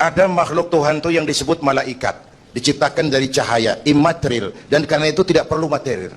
Ada makhluk Tuhan tuh yang disebut malaikat, diciptakan dari cahaya, immaterial, dan karena itu tidak perlu material.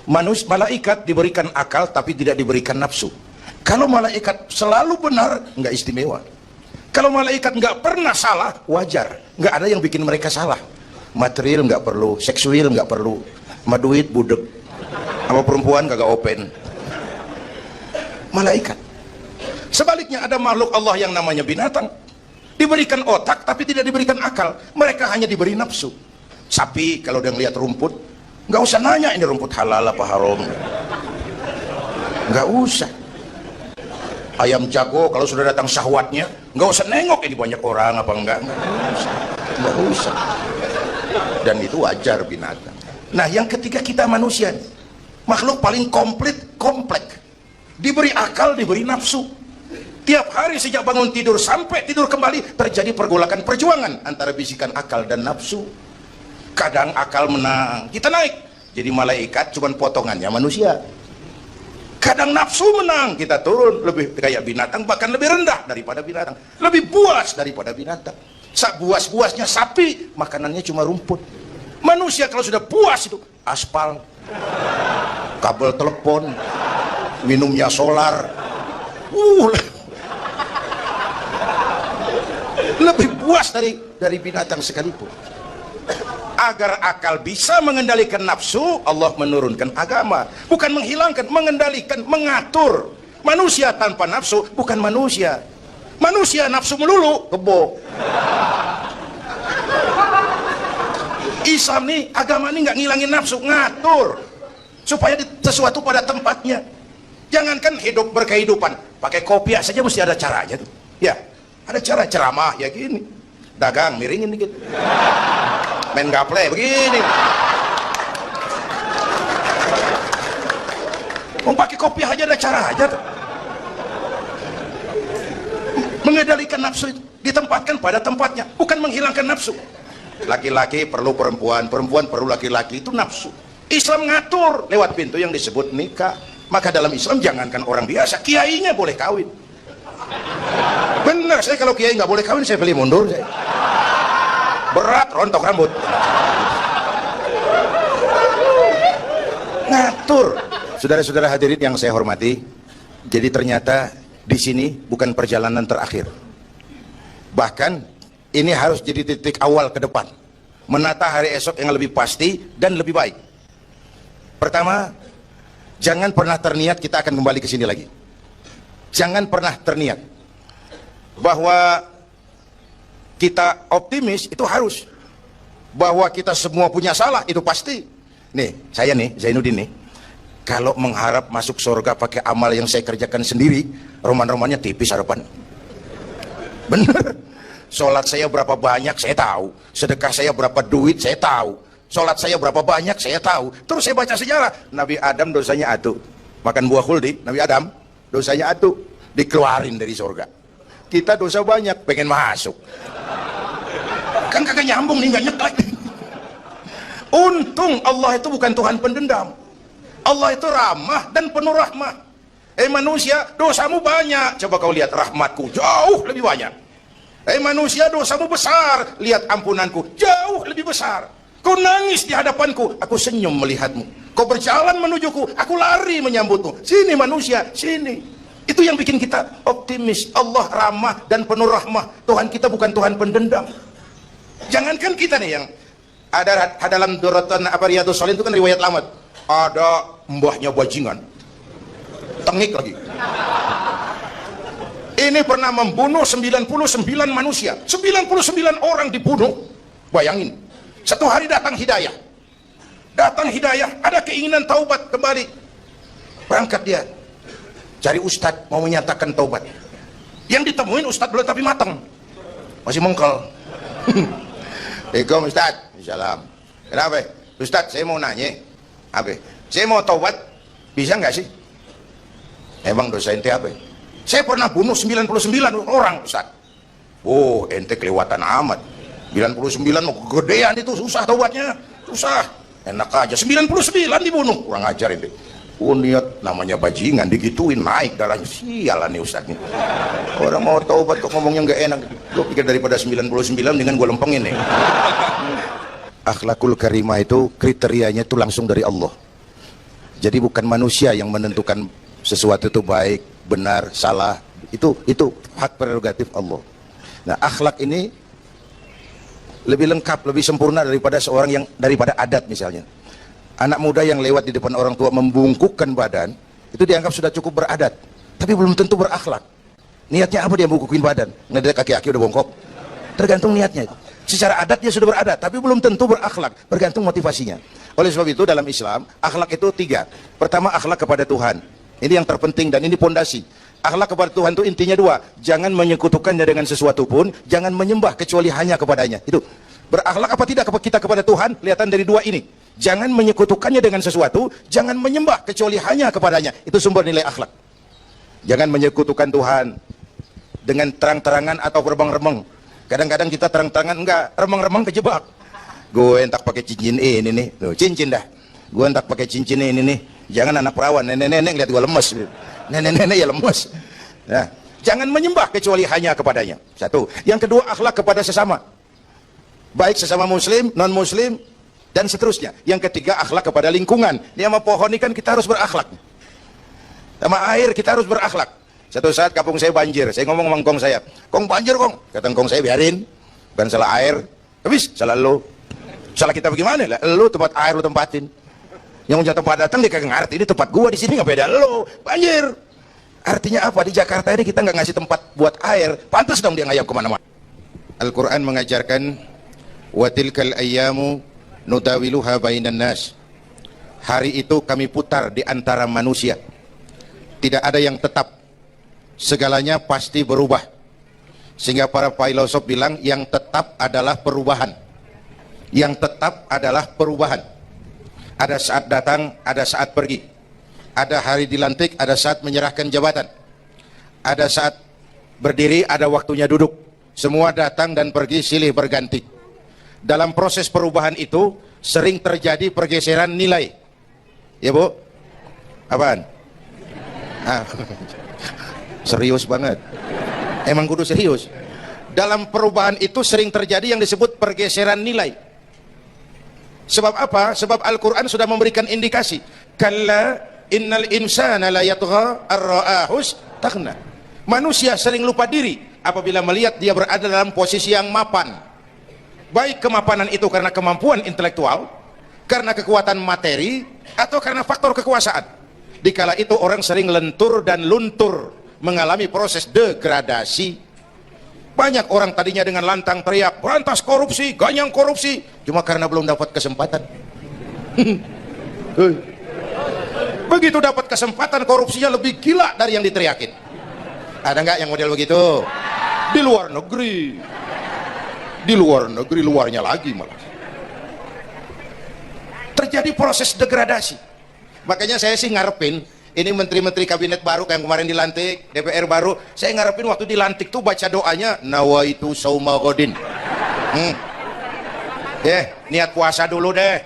Malaikat diberikan akal tapi tidak diberikan nafsu. Kalau malaikat selalu benar, nggak istimewa. Kalau malaikat nggak pernah salah, wajar. Nggak ada yang bikin mereka salah. Material nggak perlu, seksual nggak perlu, sama duit budek, sama perempuan kagak open. Malaikat. Sebaliknya ada makhluk Allah yang namanya binatang, diberikan otak tapi tidak diberikan akal. Mereka hanya diberi nafsu. Sapi kalau dia ngeliat rumput, nggak usah nanya ini rumput halal apa haram, nggak usah. Ayam jago kalau sudah datang syahwatnya, nggak usah nengok ini banyak orang apa enggak, nggak usah. Dan itu wajar binatang. Nah, yang ketiga kita manusia, makhluk paling kompleks, diberi akal, diberi nafsu. Tiap hari sejak bangun tidur sampai tidur kembali terjadi pergolakan perjuangan antara bisikan akal dan nafsu. Kadang akal menang, kita naik jadi malaikat, cuman potongannya manusia. Kadang nafsu menang, kita turun lebih kayak binatang, bahkan lebih rendah daripada binatang, lebih buas daripada binatang. Buas-buasnya sapi, makanannya cuma rumput. Manusia kalau sudah puas itu aspal, kabel telepon, minumnya solar, lebih puas dari binatang sekalipun. Agar akal bisa mengendalikan nafsu, Allah menurunkan agama. Bukan menghilangkan, mengendalikan, mengatur. Manusia tanpa nafsu bukan manusia. Manusia nafsu melulu, kebo. Islam nih, agama nih nggak ngilangin nafsu, ngatur supaya sesuatu pada tempatnya. Jangankan hidup berkehidupan, pakai kopiah saja mesti ada caranya tuh. Ya, ada cara ceramah ya gini, dagang miringin dikit, main gaple begini. Mau pakai kopiah aja ada cara aja tuh. Mengendalikan nafsu itu ditempatkan pada tempatnya, bukan menghilangkan nafsu. Laki-laki perlu perempuan, perempuan perlu laki-laki, itu nafsu. Islam ngatur lewat pintu yang disebut nikah. Maka dalam Islam jangankan orang biasa, kiainya boleh kawin. Benar, saya kalau kiai nggak boleh kawin saya pilih mundur. Berat, rontok rambut. Ngatur. Saudara-saudara hadirin yang saya hormati, jadi ternyata di sini bukan perjalanan terakhir. Bahkan ini harus jadi titik awal ke depan, menata hari esok yang lebih pasti dan lebih baik. Pertama, jangan pernah terniat kita akan kembali ke sini lagi. Jangan pernah terniat bahwa kita optimis, itu harus. Bahwa kita semua punya salah, itu pasti. Nih, saya nih, Zainuddin nih, kalau mengharap masuk surga pakai amal yang saya kerjakan sendiri, roman-romannya tipis harapan. Bener. Sholat saya berapa banyak saya tahu, sedekah saya berapa duit saya tahu, sholat saya berapa banyak saya tahu. Terus saya baca sejarah, Nabi Adam dosanya atu, makan buah khuldi. Nabi Adam dosanya atu, dikeluarin dari surga. Kita dosa banyak, pengen masuk, kan kagak nyambung nih, nggak nyeklek. Untung Allah itu bukan Tuhan pendendam. Allah itu ramah dan penuh rahmah. Manusia, dosamu banyak, coba kau lihat rahmatku jauh lebih banyak. Manusia, dosamu besar, lihat ampunanku jauh lebih besar. Kau nangis di hadapanku, aku senyum melihatmu. Kau berjalan menujuku, aku lari menyambutmu. Sini manusia, sini. Itu yang bikin kita optimis. Allah ramah dan penuh rahmah. Tuhan kita bukan Tuhan pendendam. Jangankan kita nih yang ada dalam Duratan Riyadhus Shalihin itu kan riwayat lama. Ada mbahnya bajingan, tengik lagi. Ini pernah membunuh 99 manusia, 99 orang dibunuh. Bayangin, satu hari datang hidayah, ada keinginan taubat kembali. Berangkat dia, cari ustadz mau menyatakan taubat. Yang ditemuin ustadz belum tapi matang, masih mengkel. Assalamualaikum ustadz. Salam. Kenapa? Ustadz, saya mau nanya, apa? Saya mau taubat, bisa nggak sih? Emang dosa ente apa? Saya pernah bunuh 99 orang, Ustaz. Oh, ente kelewatan amat. 99 mau kegedean itu, susah taubatnya. Susah. Enak aja, 99 dibunuh. Kurang ajar ente. Oh niat namanya bajingan digituin naik darahnya, sialan nih Ustaz nih. Orang mau taubat kok ngomongnya nggak enak. Gue pikir daripada 99 dengan gue lempengin nih. Akhlakul karimah itu kriterianya itu langsung dari Allah. Jadi bukan manusia yang menentukan sesuatu itu baik, benar, salah. Itu hak prerogatif Allah. Nah, akhlak ini lebih lengkap, lebih sempurna daripada daripada adat misalnya. Anak muda yang lewat di depan orang tua membungkukkan badan, itu dianggap sudah cukup beradat, tapi belum tentu berakhlak. Niatnya apa dia bungkukin badan? Ngelihat kaki-kaki udah bongkok. Tergantung niatnya. Secara adat dia sudah beradat, tapi belum tentu berakhlak, bergantung motivasinya. Oleh sebab itu dalam Islam, akhlak itu 3. Pertama, akhlak kepada Tuhan. Ini yang terpenting dan ini pondasi. Akhlak kepada Tuhan itu intinya 2. Jangan menyekutukannya dengan sesuatu pun, jangan menyembah kecuali hanya kepadanya. Itu. Berakhlak apa tidak kita kepada Tuhan? Kelihatan dari 2 ini. Jangan menyekutukannya dengan sesuatu, jangan menyembah kecuali hanya kepadanya. Itu sumber nilai akhlak. Jangan menyekutukan Tuhan dengan terang-terangan atau remeng-remeng. Kadang-kadang kita terang-terangan enggak, remeng-remeng kejebak. Gue entak pakai cincin ini nih, tuh, cincin dah. Gue entak pakai cincin ini nih. Jangan anak perawan, nenek-nenek lihat gue lemes. Nenek-nenek ya lemes. Nah, jangan menyembah kecuali hanya kepadanya. 1. Yang kedua, akhlak kepada sesama. Baik sesama muslim, non-muslim, dan seterusnya. Yang ketiga, akhlak kepada lingkungan. Dia sama pohon ini kan kita harus berakhlak. Sama air kita harus berakhlak. Satu saat kampung saya banjir, saya ngomong sama kong saya, "Kong banjir kong." Kata kong saya, "Biarin, bukan salah air." Habis, salah lo. Salah kita bagaimana lah? Lo tempat air lo tempatin. Yang punya tempat datang dia kagak ngerti, ini tempat gua di sini nggak beda lo. Banjir. Artinya apa? Di Jakarta ini kita nggak ngasih tempat buat air, pantas dong dia ngayap kemana-mana. Al-Quran mengajarkan, "Wa tilkal ayyamu nudawiluha bainan nas." Hari itu kami putar di antara manusia. Tidak ada yang tetap. Segalanya pasti berubah. Sehingga para filosof bilang yang tetap adalah perubahan. Yang tetap adalah perubahan. Ada saat datang, ada saat pergi. Ada hari dilantik, ada saat menyerahkan jabatan. Ada saat berdiri, ada waktunya duduk. Semua datang dan pergi silih berganti. Dalam proses perubahan itu sering terjadi pergeseran nilai. Ya Bu? Apaan? Ah. Serius banget. Emang kudu serius. Dalam perubahan itu sering terjadi yang disebut pergeseran nilai. Sebab apa? Sebab Al-Quran sudah memberikan indikasi. Kalla innal insana la yatgha ar-ra'ahus taghna. Manusia sering lupa diri apabila melihat dia berada dalam posisi yang mapan. Baik kemapanan itu karena kemampuan intelektual, karena kekuatan materi, atau karena faktor kekuasaan. Dikala itu orang sering lentur dan luntur, mengalami proses degradasi. Banyak orang tadinya dengan lantang teriak, "Berantas korupsi, ganyang korupsi," cuma karena belum dapat kesempatan. Begitu dapat kesempatan, korupsinya lebih gila dari yang diteriakin. Ada nggak yang model begitu? Di luar negeri. Di luar negeri, luarnya lagi malah. Terjadi proses degradasi. Makanya saya sih ngarepin, ini menteri-menteri kabinet baru kayak yang kemarin dilantik, DPR baru, saya ngarepin waktu dilantik tuh baca doanya, nawaitu sauma godin. Niat puasa dulu deh.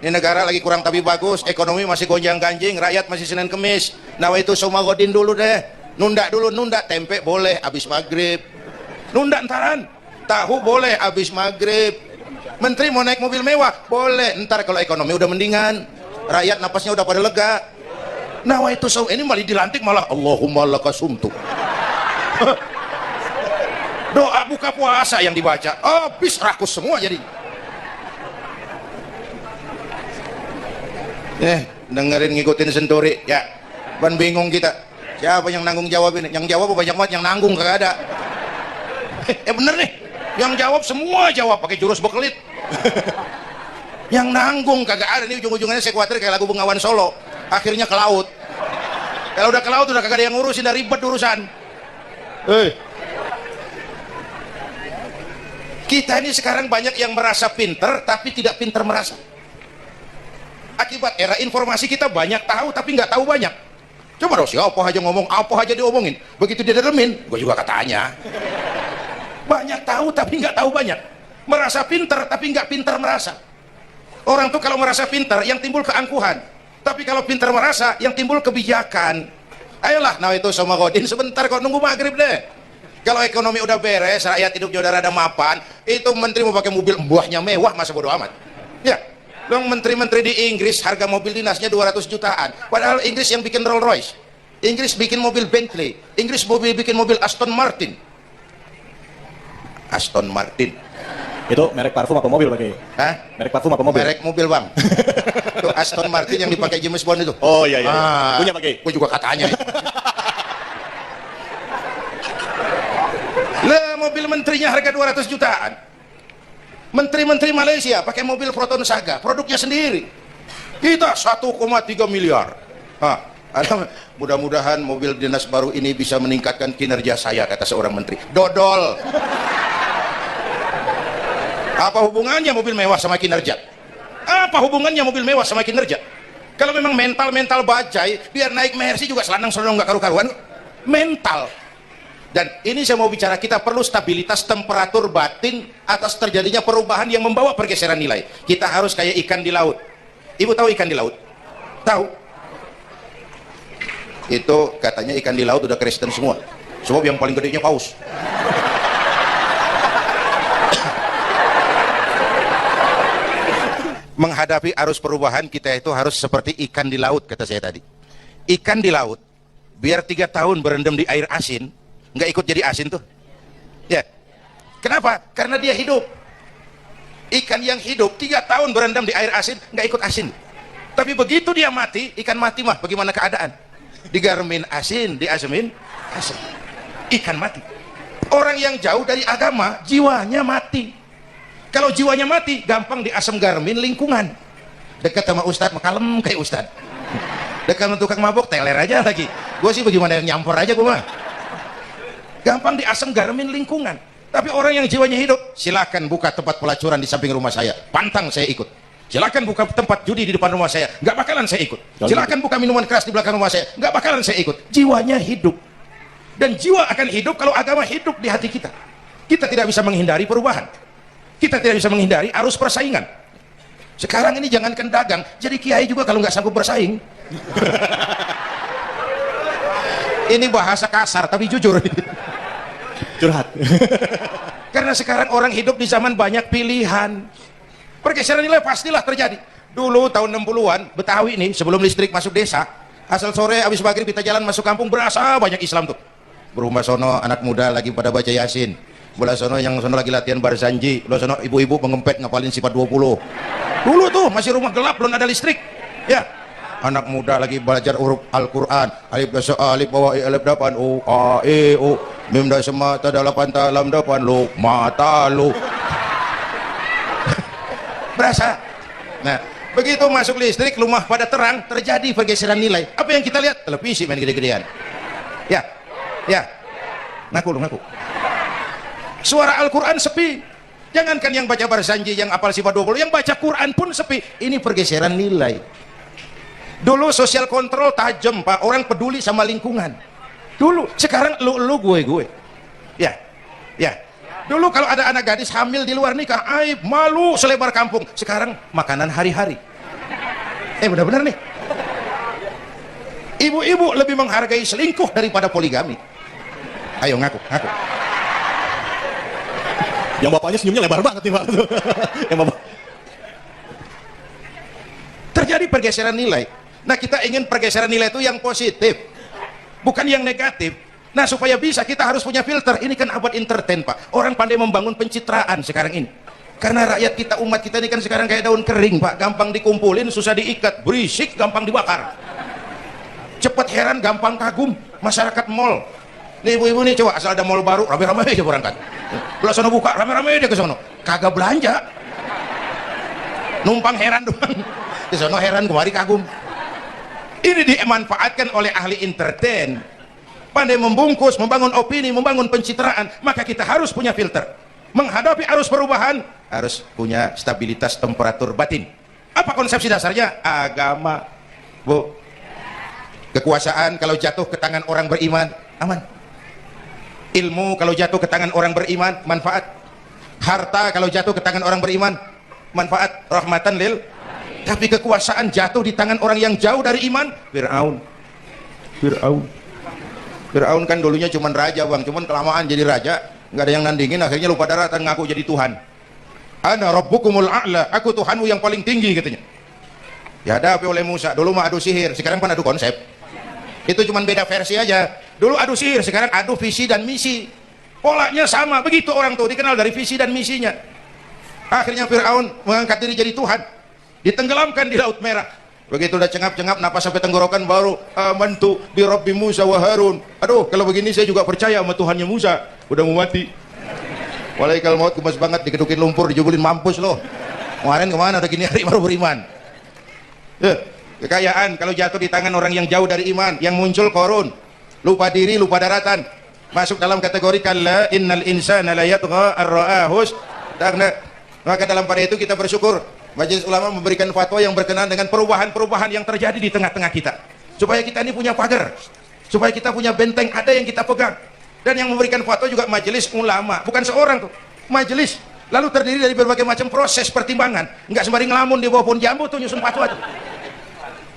Ini negara lagi kurang tapi bagus, ekonomi masih gonjang-ganjing, rakyat masih Senin Kemis. Nawaitu sauma godin dulu deh. Nunda dulu, nunda tempe boleh habis maghrib. Nunda entaran. Tahu boleh habis maghrib. Menteri mau naik mobil mewah boleh, ntar kalau ekonomi udah mendingan, rakyat napasnya udah pada lega. Nah itu ini malah dilantik malah Allahumma lakasumtu. Doa buka puasa yang dibaca habis rakus semua jadi. Dengerin ngikutin senturi ya, ban bingung kita. Siapa yang nanggung jawab ini? Yang jawab banyak banget, yang nanggung kagak ada. Bener nih, yang jawab semua jawab pakai jurus bekelit. Yang nanggung kagak ada. Nih ujung-ujungnya saya khawatir kayak lagu Bengawan Solo, akhirnya ke laut. Kalau udah ke laut udah kagak ada yang ngurusin, udah ribet urusan. Kita ini sekarang banyak yang merasa pinter tapi tidak pinter merasa. Akibat era informasi kita banyak tahu tapi nggak tahu banyak. Coba dong, siapa aja ngomong apa aja diomongin, begitu dia dedemin gue juga katanya. Banyak tahu tapi nggak tahu banyak. Merasa pinter tapi nggak pinter merasa. Orang tuh kalau merasa pinter yang timbul keangkuhan. Tapi kalau pintar merasa, yang timbul kebijakan. Ayolah, nah itu sama Godin sebentar kok, nunggu maghrib deh. Kalau ekonomi udah beres, rakyat hidup jodoh rada mapan, itu menteri mau pakai mobil buahnya mewah, masa bodo amat. Ya, dong menteri-menteri di Inggris harga mobil dinasnya 200 jutaan. Padahal Inggris yang bikin Rolls Royce, Inggris bikin mobil Bentley, Inggris bikin mobil Aston Martin. Aston Martin. Itu merek parfum apa mobil pakai? Hah? Merek parfum apa mobil? Merek mobil bang. Itu Aston Martin yang dipakai James Bond itu. Oh iya iya. Punya pakai? Gue juga katanya. Lah mobil menterinya harga 200 jutaan. Menteri-menteri Malaysia pakai mobil Proton Saga, produknya sendiri. Kita 1,3 miliar. Mudah-mudahan mobil dinas baru ini bisa meningkatkan kinerja saya, kata seorang menteri. Dodol. Apa hubungannya mobil mewah sama kinerja? Apa hubungannya mobil mewah sama kinerja? Kalau memang mental bajai, biar naik Mercy juga selandang-selandang nggak karu-karuan. Mental. Dan ini saya mau bicara, kita perlu stabilitas temperatur batin atas terjadinya perubahan yang membawa pergeseran nilai. Kita harus kayak ikan di laut. Ibu tahu ikan di laut? Tahu? Itu katanya ikan di laut udah Kristen semua. Sebab yang paling gedenya paus. Menghadapi arus perubahan kita itu harus seperti ikan di laut, kata saya tadi. Ikan di laut biar 3 tahun berendam di air asin, nggak ikut jadi asin tuh ya. Kenapa? Karena dia hidup. Ikan yang hidup 3 tahun berendam di air asin nggak ikut asin. Tapi begitu dia mati, ikan mati mah bagaimana keadaan? Digarmin asin, diasemin asin, ikan mati. Orang yang jauh dari agama jiwanya mati. Kalau jiwanya mati, gampang diasam garmin lingkungan. Dekat sama ustadz, kalem kayak ustadz. Dekat sama tukang mabuk, teler aja lagi. Gue sih bagaimana yang nyampor aja gue mah. Gampang diasam garmin lingkungan. Tapi orang yang jiwanya hidup, silakan buka tempat pelacuran di samping rumah saya. Pantang saya ikut. Silakan buka tempat judi di depan rumah saya. Nggak bakalan saya ikut. Silakan buka minuman keras di belakang rumah saya. Nggak bakalan saya ikut. Jiwanya hidup. Dan jiwa akan hidup kalau agama hidup di hati kita. Kita tidak bisa menghindari perubahan. Kita tidak bisa menghindari arus persaingan. Sekarang ini jangankan dagang, jadi kiai juga kalau nggak sanggup bersaing. Ini bahasa kasar tapi jujur. Curhat. Karena sekarang orang hidup di zaman banyak pilihan. Pergeseran nilai pastilah terjadi. Dulu tahun 60-an, Betawi ini sebelum listrik masuk desa, asal sore habis maghrib kita jalan masuk kampung, berasa banyak Islam tuh. Berumah sono anak muda lagi pada baca Yasin. Belah sono yang sono lagi latihan barzanji, belah sono ibu-ibu mengempet ngapalin sifat 20. Dulu tuh masih rumah gelap, belum ada listrik. Ya, anak muda lagi belajar huruf Al-Quran. Alif dasar alif bawah alif dapan u a e u mim dasar mata dalapan talam dapan lu mata lu. Berasa. Nah, begitu masuk listrik, rumah pada terang, terjadi pergeseran nilai. Apa yang kita lihat? Televisi main gede-gedean. Ya, ya. Ngaku lu ngaku. Suara Al-Quran sepi. Jangankan yang baca barzanji, yang apal sifat 20, yang baca Quran pun sepi. Ini pergeseran nilai. Dulu sosial kontrol tajam, Pak. Orang peduli sama lingkungan. Dulu, sekarang lu gue. Ya, ya. Dulu kalau ada anak gadis hamil di luar nikah, aib, malu selebar kampung. Sekarang makanan hari-hari. Benar-benar nih. Ibu-ibu lebih menghargai selingkuh daripada poligami. Ayo ngaku. Yang bapaknya senyumnya lebar banget nih Pak. Yang bapak. Terjadi pergeseran nilai. Nah, kita ingin pergeseran nilai itu yang positif, bukan yang negatif. Nah, supaya bisa kita harus punya filter. Ini kan abad entertain, Pak. Orang pandai membangun pencitraan sekarang ini. Karena rakyat kita, umat kita ini kan sekarang kayak daun kering, Pak. Gampang dikumpulin, susah diikat. Berisik, gampang dibakar. Cepat heran, gampang kagum. Masyarakat mall. Nih ibu-ibu nih, coba asal ada mall baru, rame-rame aja berangkat. Belah sono buka, rame-rame dia ke sono. Kagak belanja. Numpang heran doang. Ke sono heran, kemari kagum. Ini dimanfaatkan oleh ahli entertain. Pandai membungkus, membangun opini, membangun pencitraan. Maka kita harus punya filter. Menghadapi arus perubahan, harus punya stabilitas temperatur batin. Apa konsepsi dasarnya? Agama, Bu. Kekuasaan kalau jatuh ke tangan orang beriman, aman. Ilmu kalau jatuh ke tangan orang beriman, manfaat. Harta kalau jatuh ke tangan orang beriman, manfaat. Rahmatan lil. Tapi kekuasaan jatuh di tangan orang yang jauh dari iman. Fir'aun kan dulunya cuman raja bang, cuman kelamaan jadi raja, nggak ada yang nandingin, akhirnya lupa daratan ngaku jadi Tuhan. Ana rabbukumul a'la, aku Tuhanmu yang paling tinggi katanya. Dihadapi oleh Musa, dulu mah adu sihir, sekarang kan adu konsep. Itu cuman beda versi aja. Dulu adu sihir, sekarang adu visi dan misi. Polanya sama, begitu orang tuh dikenal dari visi dan misinya. Akhirnya Fir'aun mengangkat diri jadi Tuhan, ditenggelamkan di Laut Merah. Begitu udah cengap-cengap napas sampai tenggorokan baru amantu bi Rabbi Musa wa Harun. Aduh, kalau begini saya juga percaya sama Tuhannya Musa. Udah mau mati. Walaikal maut gemes banget, dikedukin lumpur, dijubulin, mampus loh. Kemarin kemana, udah gini hari baru beriman. Kekayaan kalau jatuh di tangan orang yang jauh dari iman, yang muncul korun, lupa diri, lupa daratan, masuk dalam kategori kalla innal insana la yatgha ar-ra'ahus. Maka dalam pada itu kita bersyukur Majelis Ulama memberikan fatwa yang berkenaan dengan perubahan-perubahan yang terjadi di tengah-tengah kita, supaya kita ini punya pagar, supaya kita punya benteng ada yang kita pegang. Dan yang memberikan fatwa juga Majelis Ulama, bukan seorang tuh, majelis, lalu terdiri dari berbagai macam proses pertimbangan. Nggak sembari ngelamun di bawah pohon jambu tuh nyusun fatwa tuh.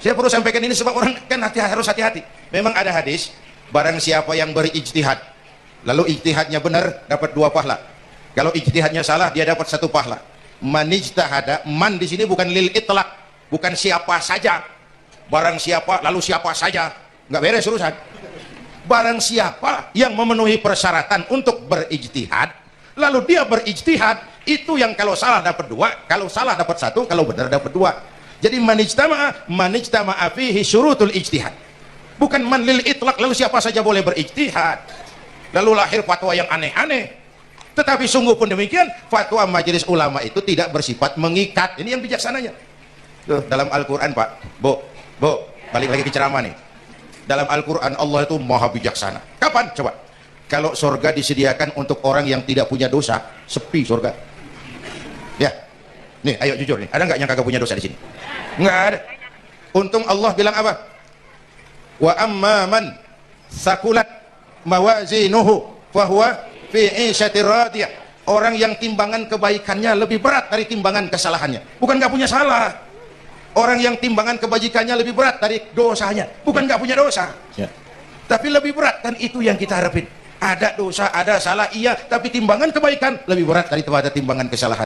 Saya perlu sampaikan ini sebab orang kan harus hati-hati. Memang ada hadis, barang siapa yang berijtihad lalu ijtihadnya benar dapat 2 pahala, kalau ijtihadnya salah dia dapat 1 pahala. Man ijtahada, man di sini bukan lil itlaq, bukan siapa saja, barang siapa lalu siapa saja, nggak beres urusan. Barang siapa yang memenuhi persyaratan untuk berijtihad lalu dia berijtihad, itu yang kalau salah dapat 2, kalau salah dapat 1, kalau benar dapat 2. Jadi man ijtama'a fihi syurutul ijtihad, bukan man lil itlaq lalu siapa saja boleh berijtihad lalu lahir fatwa yang aneh-aneh. Tetapi sungguh pun demikian, fatwa Majelis Ulama itu tidak bersifat mengikat. Ini yang bijaksananya. Tuh, dalam Al-Quran Pak, Bu, balik lagi ke ceramah nih. Dalam Al-Quran Allah itu maha bijaksana. Kapan? Coba. Kalau surga disediakan untuk orang yang tidak punya dosa, sepi surga. Ya, nih ayo jujur nih, ada nggak yang kagak punya dosa di sini? Nggak ada. Untung Allah bilang apa? Wa amma man sakulat mawazinuhu fahuwa fi 'ishatir radiyah. Orang yang timbangan kebaikannya lebih berat dari timbangan kesalahannya, bukan nggak punya salah. Orang yang timbangan kebajikannya lebih berat dari dosanya, bukan nggak punya dosa ya, tapi lebih berat. Dan itu yang kita harapin. Ada dosa, ada salah, iya, tapi timbangan kebaikan lebih berat daripada timbangan kesalahan.